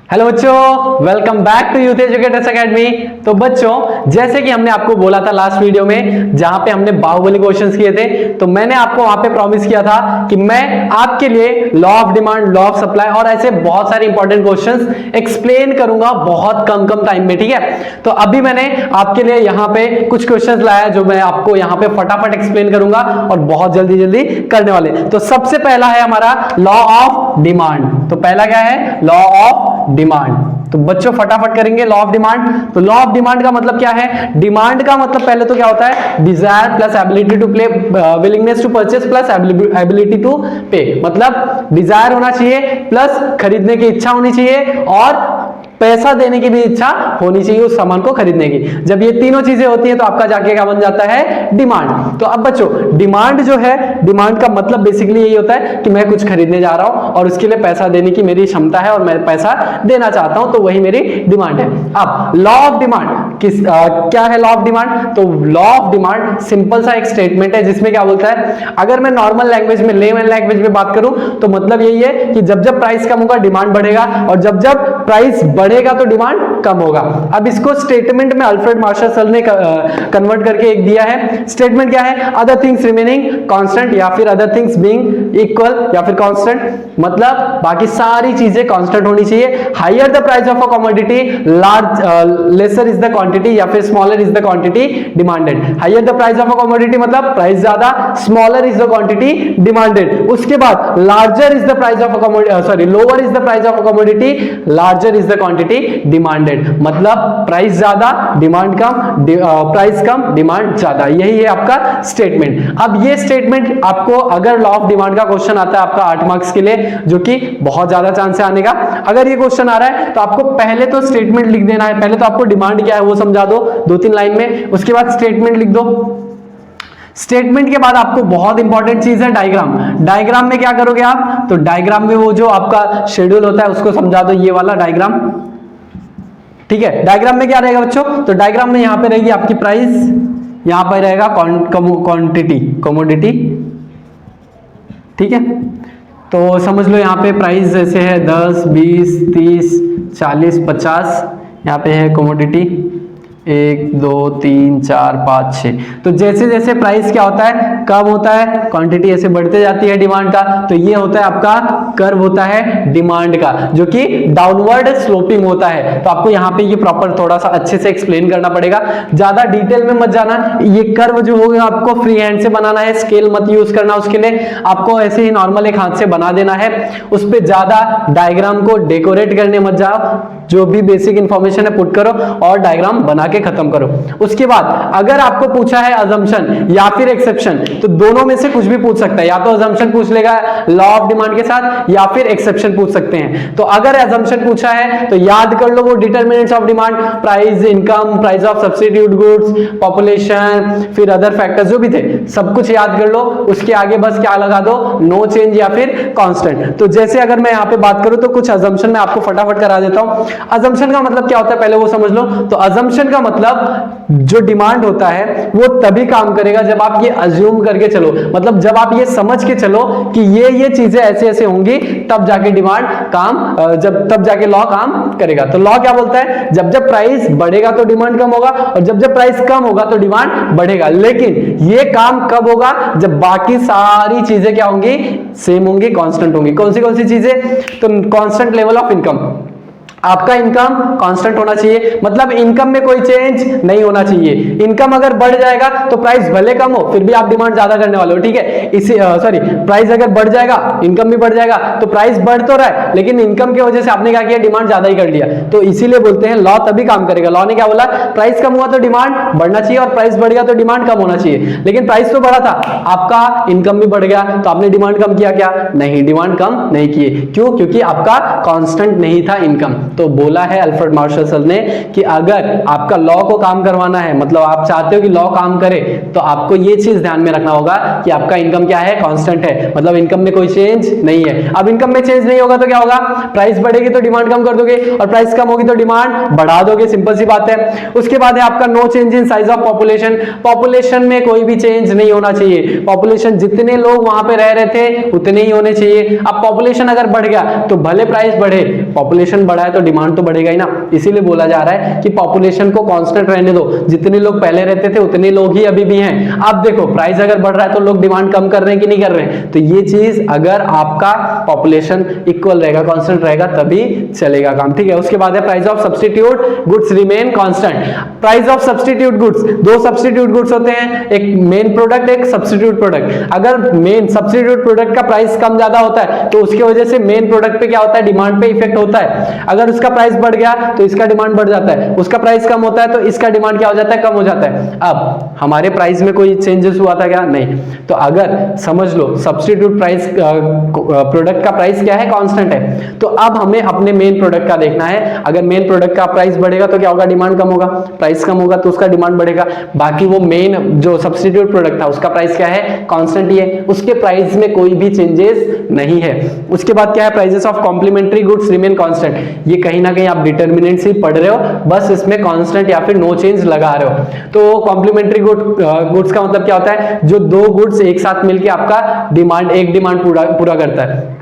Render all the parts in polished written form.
Hello बच्चों, welcome back to Youth Educators Academy. तो बच्चों, जैसे कि हमने आपको बोला था लास्ट वीडियो में जहां पे हमने बाहुबली क्वेश्चंस किए थे, तो मैंने आपको वहां पे प्रॉमिस किया था कि मैं आपके लिए law of demand, law of supply और ऐसे बहुत सारे इंपॉर्टेंट क्वेश्चंस एक्सप्लेन करूंगा बहुत कम टाइम में। ठीक है, तो अभी मैंने आपके लिए यहाँ पे कुछ क्वेश्चंस लाया जो मैं आपको यहाँ पे फटाफट एक्सप्लेन करूंगा और बहुत जल्दी करने वाले। तो सबसे पहला है हमारा लॉ ऑफ डिमांड। तो पहला क्या है? Law of demand. तो बच्चों फटाफट करेंगे लॉ ऑफ डिमांड। तो लॉ ऑफ डिमांड का मतलब क्या है? डिमांड का मतलब पहले तो क्या होता है? Desire plus ability to play, willingness to purchase plus ability to pay. मतलब डिजायर होना चाहिए प्लस खरीदने की इच्छा होनी चाहिए और पैसा देने की भी इच्छा होनी चाहिए उस सामान को खरीदने की। जब ये तीनों चीजें होती हैं तो आपका जाके क्या बन जाता है? डिमांड। तो अब बच्चों, डिमांड जो है, डिमांड का मतलब बेसिकली यही होता है कि मैं कुछ खरीदने जा रहा हूं और उसके लिए पैसा देने की मेरी क्षमता है और मैं पैसा देना चाहता हूं, तो वही मेरी डिमांड है। अब लॉ ऑफ डिमांड क्या है? लॉ ऑफ डिमांड, तो लॉ ऑफ डिमांड सिंपल सा एक स्टेटमेंट है जिसमें क्या बोलता है, अगर मैं नॉर्मल लैंग्वेज में, लेमन लैंग्वेज में बात करूं तो मतलब यही है कि जब जब प्राइस कम होगा डिमांड बढ़ेगा और जब जब प्राइस बढ़ेगा तो डिमांड कम होगा। अब इसको स्टेटमेंट में अल्फ्रेड मार्शल ने कन्वर्ट करके एक दिया है। स्टेटमेंट क्या है? अदर थिंग्स रिमेनिंग कांस्टेंट या फिर अदर थिंग्स बीइंग इक्वल या फिर कांस्टेंट, मतलब बाकी सारी चीजें कांस्टेंट होनी चाहिए। Higher the price of a commodity, lesser is the quantity या फिर smaller is the quantity demanded. Higher the price of a commodity मतलब प्राइस ज्यादा, smaller is the quantity demanded. उसके बाद larger is the price of a commodity, sorry lower is the price of a commodity, larger is the quantity demanded. मतलब price ज्यादा, demand कम, price कम, demand ज्यादा। यही है आपका स्टेटमेंट। अब ये स्टेटमेंट आपको अगर लॉ ऑफ डिमांड का क्वेश्चन आता है आपका 8 मार्क्स के लिए, जो कि बहुत ज्यादा चांस है आने का, अगर ये क्वेश्चन आ रहा है तो आपको पहले तो स्टेटमेंट लिख देना है। पहले तो आपको डिमांड क्या है वो समझा दो 2-3 लाइन में, उसके बाद स्टेटमेंट लिख दो। स्टेटमेंट के बाद आपको बहुत इंपॉर्टेंट चीज है डायग्राम। डायग्राम में क्या करोगे आप? तो डायग्राम में वो जो आपका शेड्यूल होता है उसको समझा दो, ये वाला डायग्राम। ठीक है, डायग्राम में क्या रहेगा बच्चों? तो डायग्राम में यहां पे रहेगी आपकी प्राइस, यहां पर रहेगा क्वांटिटी, कमोडिटी। ठीक है, तो समझ लो यहां पे प्राइस जैसे है 10, 20, 30, 40, 50, यहां पे है कमोडिटी 1, 2, 3, 4, 5, 6। तो जैसे जैसे प्राइस क्या होता है? कम होता है, क्वांटिटी ऐसे बढ़ते जाती है डिमांड का। तो ये होता है आपका कर्व होता है डिमांड का, जो कि डाउनवर्ड स्लोपिंग होता है। तो आपको यहाँ पे ये प्रॉपर थोड़ा सा अच्छे से एक्सप्लेन करना पड़ेगा, ज्यादा डिटेल में मत जाना। ये कर्व जो होगा आपको फ्री हैंड से बनाना है, स्केल मत यूज करना उसके लिए, आपको ऐसे ही नॉर्मल एक हाथ से बना देना है। उस पर ज्यादा डायग्राम को डेकोरेट करने मत जाओ, जो भी बेसिक इंफॉर्मेशन है पुट करो और डायग्राम बना के खत्म करो। उसके बाद अगर आपको पूछा है अजम्पशन या फिर एक्सेप्शन, तो दोनों में से कुछ भी पूछ सकता है। या तो अजम्पशन पूछ लेगा लॉ ऑफ डिमांड के साथ या फिर एक्सेप्शन पूछ सकते हैं। तो अगर अजम्पशन पूछा है तो याद कर लो वो determinants of demand, price, income, price of substitute goods, population, फिर अदर फैक्टर्स जो भी थे सब कुछ याद कर लो। उसके आगे बस क्या लगा दो? नो चेंज या फिर कांस्टेंट। तो जैसे अगर मैं यहाँ पे बात करूं तो कुछ अजम्पशन मैं आपको फटाफट करा देता हूं। अजम्पशन का मतलब क्या होता है पहले वो समझ लो। तो अजम्पशन का मतलब जो डिमांड होता है वो तभी काम करेगा जब आप ये अज्यूम करके चलो, मतलब जब आप ये समझ के चलो कि ये चीजें ऐसे ऐसे होंगी, तब जाके डिमांड काम, तब जाके लॉ काम करेगा। तो लॉ क्या बोलता है? जब जब प्राइस बढ़ेगा तो डिमांड कम होगा और जब जब प्राइस कम होगा तो डिमांड बढ़ेगा। लेकिन ये काम कब होगा? जब बाकी सारी चीजें क्या होंगी? सेम होंगी, कांस्टेंट होंगी। कौन सी चीजें? तो कांस्टेंट लेवल ऑफ इनकम, आपका इनकम कांस्टेंट होना चाहिए, मतलब इनकम में कोई चेंज नहीं होना चाहिए। इनकम अगर बढ़ जाएगा तो प्राइस भले कम हो फिर भी आप डिमांड ज्यादा करने वाले हो। ठीक है, इसी सॉरी प्राइस अगर बढ़ जाएगा इनकम भी बढ़ जाएगा, तो प्राइस बढ़ तो रहा है लेकिन इनकम की वजह से आपने क्या किया? डिमांड ज्यादा ही कर लिया। तो इसीलिए बोलते हैं लॉ तभी काम करेगा। लॉ ने क्या बोला? प्राइस कम हुआ तो डिमांड बढ़ना चाहिए और प्राइस बढ़ गया तो डिमांड कम होना चाहिए। लेकिन प्राइस तो बढ़ा था, आपका इनकम भी बढ़ गया, तो आपने डिमांड कम किया क्या? नहीं, डिमांड कम नहीं किए। क्यों? क्योंकि आपका कांस्टेंट नहीं था इनकम। तो बोला है अल्फ्रेड मार्शल ने कि अगर आपका लॉ को काम करवाना है, मतलब आप चाहते हो कि लॉ काम करे, तो आपको ये चीज ध्यान में रखना होगा कि आपका इनकम क्या है? कांस्टेंट है, मतलब इनकम में कोई चेंज नहीं है। अब इनकम में चेंज नहीं होगा तो क्या होगा? प्राइस बढ़ेगी तो डिमांड कम कर दोगे और प्राइस कम होगी तो डिमांड बढ़ा दोगे, सिंपल सी बात है। उसके बाद है आपका no change in size of population. Population में कोई भी चेंज नहीं होना चाहिए। पॉपुलेशन जितने लोग वहां पे रह रहे थे उतने ही होने चाहिए। अब पॉपुलेशन अगर बढ़ गया तो भले प्राइस बढ़े, पॉपुलेशन बढ़ा है तो डिमांड तो बढ़ेगा ही ना, इसीलिए बोला जा रहा है कि पॉपुलेशन को कांस्टेंट रहने दो, जितने लोग पहले रहते थे उतने लोग ही अभी भी हैं। अब देखो प्राइस अगर बढ़ रहा है तो लोग डिमांड कम कर रहे हैं कि नहीं कर रहे हैं, तो ये चीज अगर आपका पॉपुलेशन इक्वल रहेगा, कांस्टेंट रहेगा, तभी चलेगा काम, ठीक है। उसके बाद है price of substitute goods remain constant. Price of substitute goods, दो सब्स्टिट्यूट गुड्स होते हैं, एक मेन प्रोडक्ट, एक सब्स्टिट्यूट प्रोडक्ट। अगर मेन सब्स्टिट्यूट प्रोडक्ट का प्राइस कम ज्यादा होता है तो उसकी वजह से मेन प्रोडक्ट पे क्या होता है, डिमांड पे इफेक्ट होता है। अगर उसका प्राइस बढ़ गया तो इसका डिमांड बढ़ जाता है, उसका प्राइस कम होता है तो इसका डिमांड क्या हो जाता है, कम हो जाता है। अब हमारे प्राइस में कोई चेंजेस हुआ था क्या, नहीं। तो अगर समझ लो सब्स्टिट्यूट प्राइस प्रोडक्ट का प्राइस क्या है, कांस्टेंट है, तो अब हमें अपने मेन प्रोडक्ट का देखना है। अगर मेन प्रोडक्ट का प्राइस बढ़ेगा तो क्या होगा, डिमांड कम होगा, प्राइस कम होगा तो उसका डिमांड बढ़ेगा। बाकी वो मेन जो सब्स्टिट्यूट प्रोडक्ट था उसका प्राइस क्या है, कांस्टेंट ही है, उसके प्राइस में कोई भी चेंजेस नहीं है। उसके बाद क्या है, prices of complementary goods remain constant. ये कहीं ना कहीं आप डिटर्मिनेंट से पढ़ रहे हो, बस इसमें कांस्टेंट या फिर नो चेंज लगा रहे हो। तो कॉम्प्लीमेंट्री गुड्स का मतलब क्या होता है, जो दो गुड्स एक साथ मिलकर आपका एक डिमांड पूरा करता है।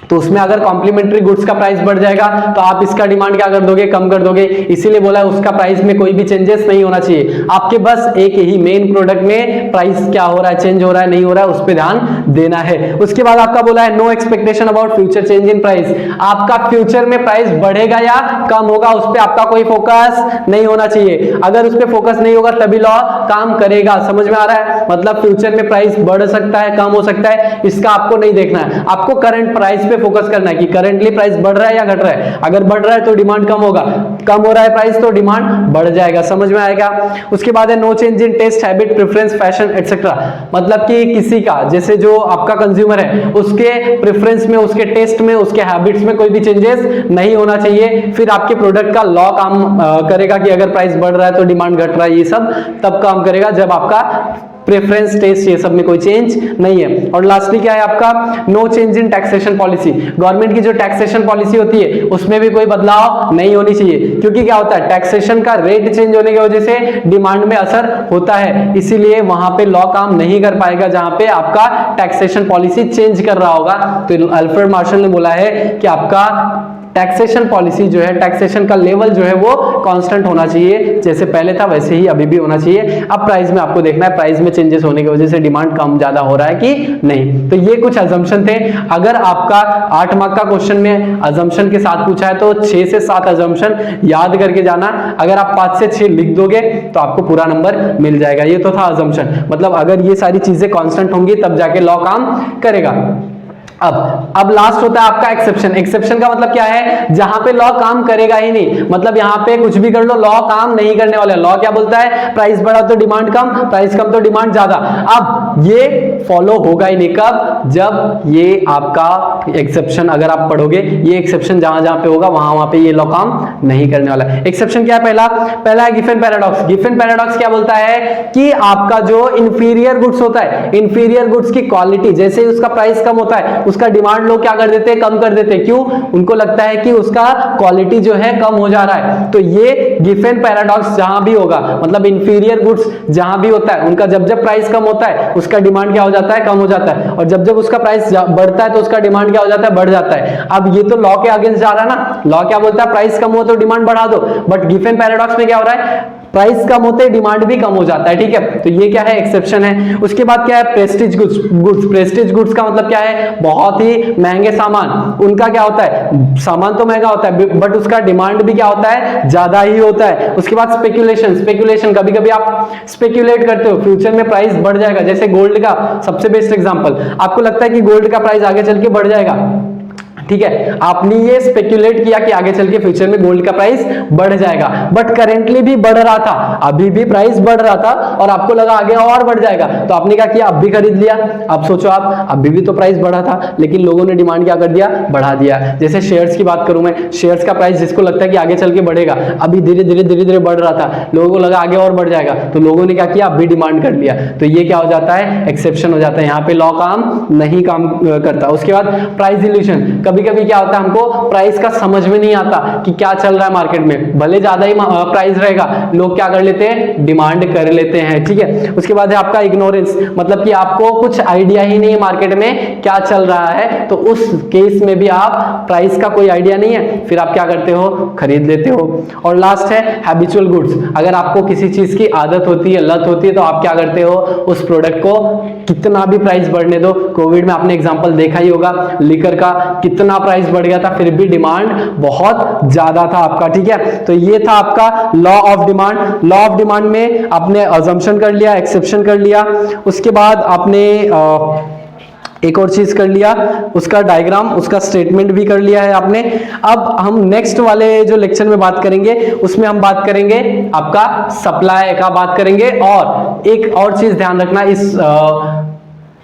तो उसमें अगर कॉम्प्लीमेंट्री गुड्स का प्राइस बढ़ जाएगा तो आप इसका डिमांड क्या कर दोगे, कम कर दोगे। इसीलिए बोला है उसका प्राइस में कोई भी चेंजेस नहीं होना चाहिए, आपके बस एक ही मेन प्रोडक्ट में प्राइस क्या हो रहा है, चेंज हो रहा है नहीं हो रहा है, उस पर ध्यान देना है। उसके बाद आपका बोला है no expectation about future change in price. आपका फ्यूचर में प्राइस बढ़ेगा या कम होगा उस पर आपका कोई फोकस नहीं होना चाहिए। अगर उस पर फोकस नहीं होगा तभी लॉ काम करेगा। समझ में आ रहा है, मतलब फ्यूचर में प्राइस बढ़ सकता है, कम हो सकता है, इसका आपको नहीं देखना है, आपको करंट प्राइस पे फोकस करना है कि करंटली प्राइस बढ़ रहा है या घट रहा है। अगर बढ़ रहा है तो डिमांड कम होगा, कम हो रहा है प्राइस तो डिमांड बढ़ जाएगा। समझ में आएगा। उसके बाद है no change in taste, habit, preference, fashion etcetera. मतलब कि किसी का, जैसे जो आपका कंज्यूमर है, उसके प्रेफरेंस में, उसके टेस्ट में, उसके हैबिट्स में कोई भी चेंजेस नहीं होना चाहिए। फिर आपके प्रोडक्ट का लॉ काम करेगा कि अगर प्राइस बढ़ रहा है तो डिमांड घट रहा है, ये सब तब काम करेगा जब आपका प्रेफरेंस, टेस्ट, ये सब में कोई चेंज नहीं है। और लास्टली क्या है आपका, no change in taxation policy. Government की जो टैक्सेशन पॉलिसी होती है उसमें भी कोई बदलाव नहीं होनी चाहिए, क्योंकि क्या होता है, टैक्सेशन का रेट चेंज होने की वजह से डिमांड में असर होता है, इसीलिए वहां पे लॉ काम नहीं कर पाएगा जहां पे आपका टैक्सेशन पॉलिसी चेंज कर रहा होगा। तो अल्फ्रेड मार्शल ने बोला है कि आपका टैक्सेशन पॉलिसी जो है, टैक्सेशन का लेवल जो है वो कांस्टेंट होना चाहिए, जैसे पहले था वैसे ही अभी भी होना चाहिए। अब प्राइस में आपको देखना है प्राइस में चेंजेस होने की वजह से डिमांड कम ज्यादा हो रहा है कि नहीं। तो ये कुछ अजम्पशन थे। अगर आपका 8 मार्क का क्वेश्चन में अजम्पशन के साथ पूछा है तो 6 से 7 अजम्पशन याद करके जाना। अगर आप 5 से 6 लिख दोगे तो आपको पूरा नंबर मिल जाएगा। ये तो था अजम्पशन, मतलब अगर ये सारी चीजें कांस्टेंट होंगी तब जाके लॉ काम करेगा। अब लास्ट होता है आपका एक्सेप्शन। एक्सेप्शन का मतलब क्या है, जहां पे लॉ काम करेगा ही नहीं, मतलब यहां पे कुछ भी कर लो लॉ काम नहीं करने वाला। लॉ क्या बोलता है, प्राइस बढ़ा तो डिमांड कम, प्राइस कम तो डिमांड ज्यादा। अब ये फॉलो होगा ही नहीं, कब, जब ये आपका एक्सेप्शन, अगर आप पढ़ोगे ये एक्सेप्शन जहां जहां पे होगा वहां पे ये लॉ काम नहीं करने वाला। एक्सेप्शन क्या है, पहला है गिफन पैराडॉक्स। गिफन पैराडॉक्स क्या बोलता है कि आपका जो इंफीरियर गुड्स होता है, इंफीरियर गुड्स की क्वालिटी, जैसे उसका प्राइस कम होता है उसका डिमांड लोग क्या कर देते हैं, कम कर देते हैं। क्यों, उनको लगता है कि उसका क्वालिटी जो है कम हो जा रहा है। तो ये गिफन पैराडॉक्स जहां भी होगा, मतलब इंफीरियर गुड्स जहां भी होता है उनका जब जब प्राइस कम होता है उसका डिमांड क्या हो जाता है, कम हो जाता है, और जब जब उसका प्राइस बढ़ता है तो उसका डिमांड क्या हो जाता है, बढ़ जाता है। अब ये तो लॉ के अगेंस्ट जा रहा है ना, लॉ क्या बोलता है, प्राइस कम हो तो डिमांड बढ़ा दो, बट गिफन पैराडॉक्स में क्या हो रहा है, प्राइस कम होते डिमांड भी कम हो जाता है। ठीक है, तो ये क्या है, एक्सेप्शन है। उसके बाद क्या है, प्रेस्टीज गुड्स। प्रेस्टीज गुड्स का मतलब क्या है, बहुत ही महंगे सामान, उनका क्या होता है, सामान तो महंगा होता है बट उसका डिमांड भी क्या होता है, ज्यादा ही होता है। उसके बाद स्पेकुलेशन, कभी कभी आप स्पेकुलेट करते हो फ्यूचर में प्राइस बढ़ जाएगा, जैसे गोल्ड का सबसे बेस्ट एग्जांपल, आपको लगता है कि गोल्ड का प्राइस आगे चल के बढ़ जाएगा, ठीक है, आपने ये स्पेक्यूलेट किया कि आगे चल के फ्यूचर में गोल्ड का प्राइस बढ़ जाएगा, बट करेंटली भी बढ़ रहा था, अभी भी प्राइस बढ़ रहा था और आपको लगा आगे और बढ़ जाएगा, तो आपने क्या किया, अब भी खरीद लिया। अब सोचो आप, अभी भी तो प्राइस बढ़ा था लेकिन लोगों ने डिमांड क्या कर दिया, बढ़ा दिया। जैसे शेयर्स की बात करूं मैं, शेयर्स का प्राइस जिसको लगता है कि आगे चल के बढ़ेगा, अभी धीरे धीरे बढ़ रहा था, लोगों को लगा आगे और बढ़ जाएगा, तो लोगों ने क्या किया, अभी डिमांड कर लिया। तो ये क्या हो जाता है, एक्सेप्शन हो जाता है, यहाँ पे लॉ काम नहीं काम करता। उसके बाद प्राइस इल्यूशन, कभी कभी कभी क्या होता है, हमको प्राइस का समझ में नहीं आता कि क्या चल रहा है मार्केट में, भले ज्यादा ही प्राइस रहेगा, लोग क्या कर लेते हैं, डिमांड कर लेते हैं, ठीक है। उसके बाद है आपका इग्नोरेंस, मतलब कि आपको कुछ आइडिया ही नहीं है मार्केट में क्या चल रहा है, तो उस केस में भी आप प्राइस का कोई आइडिया नहीं है, फिर आप क्या करते हो, खरीद लेते हो। और लास्ट है हैबिचुअल गुड्स, अगर आपको किसी चीज की आदत होती है, लत होती है, तो आप क्या करते हो, उस प्रोडक्ट को कितना भी प्राइस बढ़ने दो। कोविड में आपने एग्जांपल देखा ही होगा, लिकर का कितना प्राइस बढ़ गया था, फिर भी डिमांड बहुत ज्यादा था आपका, ठीक है। तो ये था आपका law of demand. Law of demand में आपने अजम्पशन कर लिया, एक्सेप्शन कर लिया, उसके बाद आपने एक और चीज कर लिया, उसका डायग्राम, उसका स्टेटमेंट भी कर लिया है आपने। अब हम नेक्स्ट वाले जो लेक्चर में बात करेंगे, उसमें हम बात करेंगे आपका सप्लाई का बात करेंगे। और एक और चीज ध्यान रखना, इस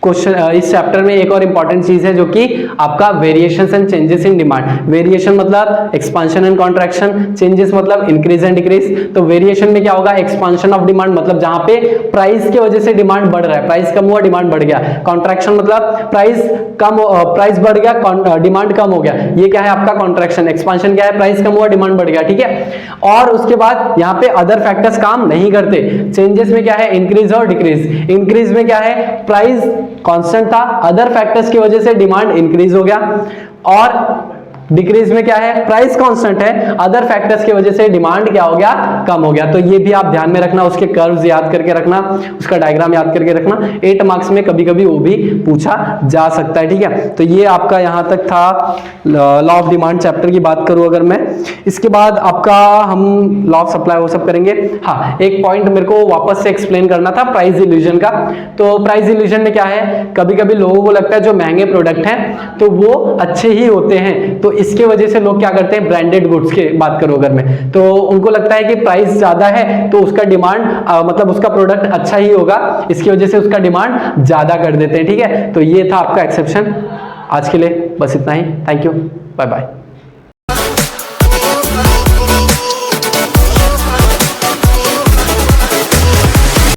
क्वेश्चन, इस चैप्टर में एक और इंपॉर्टेंट चीज है जो कि आपका variations and changes in demand. Variation मतलब एक्सपांशन एंड कॉन्ट्रैक्शन, चेंजेस मतलब इंक्रीज एंड डिक्रीज। तो वेरिएशन में क्या होगा, एक्सपांशन ऑफ डिमांड, मतलब जहां पे प्राइस की वजह से डिमांड बढ़ रहा है, प्राइस कम हुआ डिमांड बढ़ गया। कॉन्ट्रैक्शन मतलब प्राइस बढ़ गया, डिमांड कम हो गया, ये क्या है आपका कॉन्ट्रैक्शन। एक्सपांशन क्या है, प्राइस कम हुआ डिमांड बढ़ गया, ठीक है। और उसके बाद यहाँ पे अदर फैक्टर्स काम नहीं करते। चेंजेस में क्या है, इंक्रीज और डिक्रीज। इंक्रीज में क्या है, प्राइस कांस्टेंट था, अदर फैक्टर्स की वजह से डिमांड इंक्रीज हो गया। और डिक्रीज में क्या है, प्राइस कांस्टेंट है, अदर फैक्टर्स की वजह से डिमांड क्या हो गया, कम हो गया। तो ये भी आप ध्यान में रखना, उसके कर्व्स याद करके रखना, उसका डायग्राम याद करके रखना। 8 मार्क्स में कभी कभी वो भी पूछा जा सकता है, ठीक है। तो ये आपका यहां तक था लॉ ऑफ डिमांड चैप्टर की बात करूं अगर मैं। इसके बाद आपका हम लॉ ऑफ सप्लाई वो सब करेंगे। हाँ, एक पॉइंट मेरे को वापस से एक्सप्लेन करना था, प्राइस इल्यूजन का। तो प्राइस इल्यूजन में क्या है, कभी कभी लोगों को लगता है जो महंगे प्रोडक्ट हैं तो वो अच्छे ही होते हैं, तो इसके वजह से लोग क्या करते हैं, ब्रांडेड गुड्स की बात करूं अगर मैं, तो उनको लगता है कि प्राइस ज्यादा है तो उसका डिमांड मतलब उसका प्रोडक्ट अच्छा ही होगा, इसकी वजह से उसका डिमांड ज्यादा कर देते हैं, ठीक है। तो ये था आपका एक्सेप्शन। आज के लिए बस इतना ही, थैंक यू, बाय बाय।